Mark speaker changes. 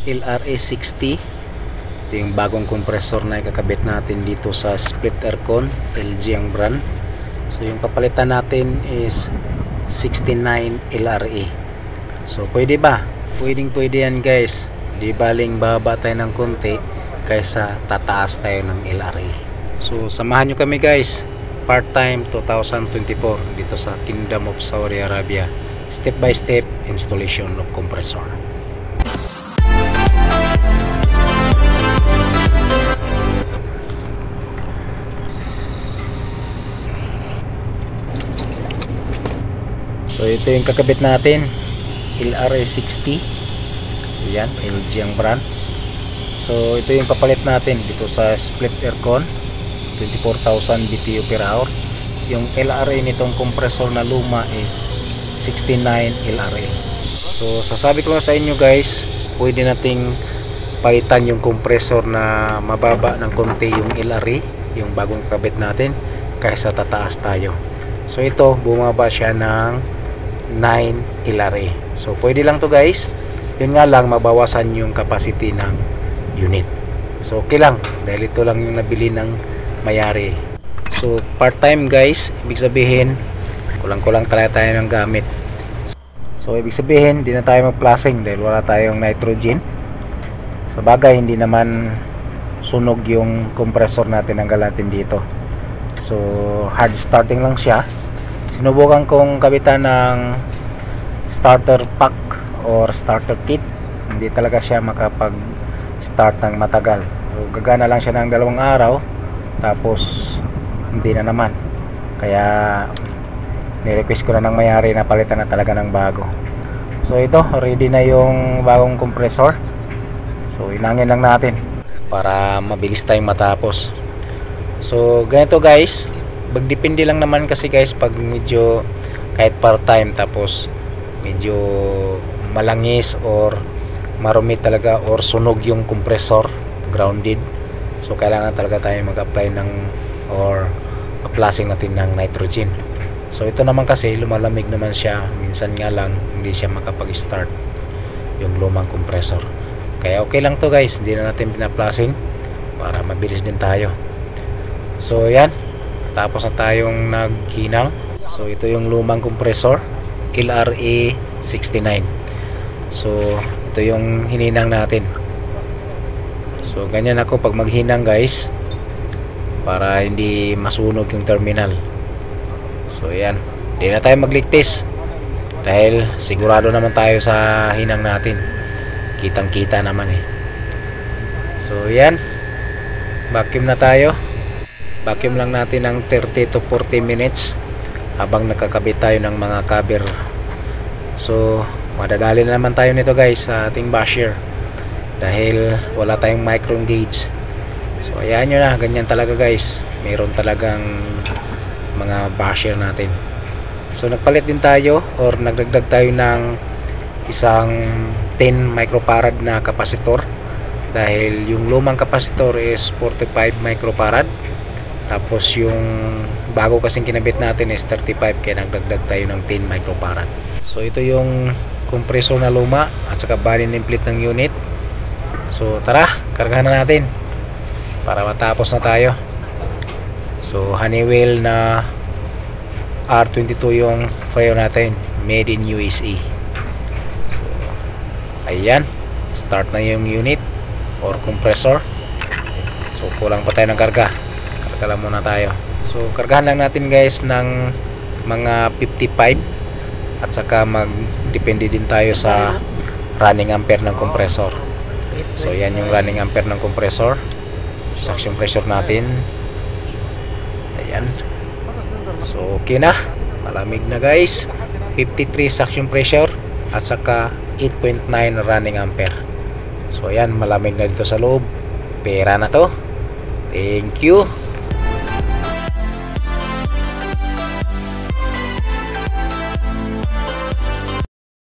Speaker 1: LRA60. Ito yung bagong compressor na ikakabit natin dito sa split aircon, LG ang brand. So yung papalitan natin is 69 LRA. So pwede ba? Pwede yan guys. Di baling bababa tayo ng konti kaysa tataas tayo ng LRA. So samahan nyo kami guys, part-time 2024 dito sa Kingdom of Saudi Arabia. Step by step installation of compressor. So ito yung kakabit natin, LRA60. Yan, LG ang brand. So ito yung papalit natin dito sa split aircon, 24,000 BTU per hour. Yung LRA nitong compressor na luma is 69 LRA. So sasabi ko lang sa inyo guys, pwede nating palitan yung compressor na mababa ng konti yung LRA, yung bagong kakabit natin, kaysa tataas tayo. So ito, bumaba siya ng 9 LRA. So pwede lang to guys. Yun nga lang, mabawasan yung capacity ng unit. So okay lang, dahil ito lang yung nabili ng mayari. So part time guys, ibig sabihin kulang-kulang talaga tayo ng gamit. So ibig sabihin hindi na tayo mag-flushing dahil wala tayong nitrogen. Sa bagay, hindi naman sunog yung compressor natin, hanggang natin dito. So hard starting lang siya. Sinubukan kong kabitan ng starter pack or starter kit. Hindi talaga siya makapag start ng matagal. So, gagana lang siya ng 2 araw, tapos hindi na naman. Kaya ni-request ko na ng mayari na palitan na talaga ng bago. So ito, ready na yung bagong compressor. So inangin lang natin para mabilis tayong matapos. So ganito guys, magdepende lang naman kasi guys, pag medyo kahit part-time tapos medyo malangis or marumi talaga or sunog yung compressor, grounded, so kailangan talaga tayo mag-apply ng or a-flushing natin ng nitrogen. So ito naman kasi lumalamig naman siya, minsan nga lang hindi siya makapag-start yung lumang compressor. Kaya okay lang to guys, hindi na natin pina-flushing para mabilis din tayo. So yan, tapos na tayong naghinang. So ito yung lumang compressor, LRA69. So ito yung hininang natin. So ganyan ako pag maghinang guys, para hindi masunog yung terminal. So yan, hindi na tayo magligtis dahil sigurado naman tayo sa hinang natin, kitang kita naman eh. So yan, vacuum na tayo. Vacuum lang natin ng 30 to 40 minutes habang nakakabit tayo ng mga cover. So madadali na naman tayo nito guys sa ating basher dahil wala tayong micron gauge. So ayan nyo na, ganyan talaga guys, mayroon talagang mga basher natin. So nagpalit din tayo or nagdagdag tayo ng isang 10 microfarad na kapasitor dahil yung lumang kapasitor is 45 microfarad. Tapos yung bago kasing kinabit natin is 35, kaya nagdagdag tayo ng 10 microfarad. So ito yung compressor na luma at saka bali nameplate ng unit. So tara, kargahan na natin para matapos na tayo. So Honeywell na R22 yung frame natin, made in USA. So ayan, start na yung unit or compressor. So kulang pa tayo ng karga. Karga lang muna tayo. So kargahan lang natin guys ng mga 55 at saka magdepende din tayo sa running ampere ng compressor. So yan yung running ampere ng compressor. Suction pressure natin, ayan. So okay na, malamig na guys, 53 suction pressure at saka 8.9 running ampere. So ayan, malamig na dito sa loob. Pera na to. Thank you.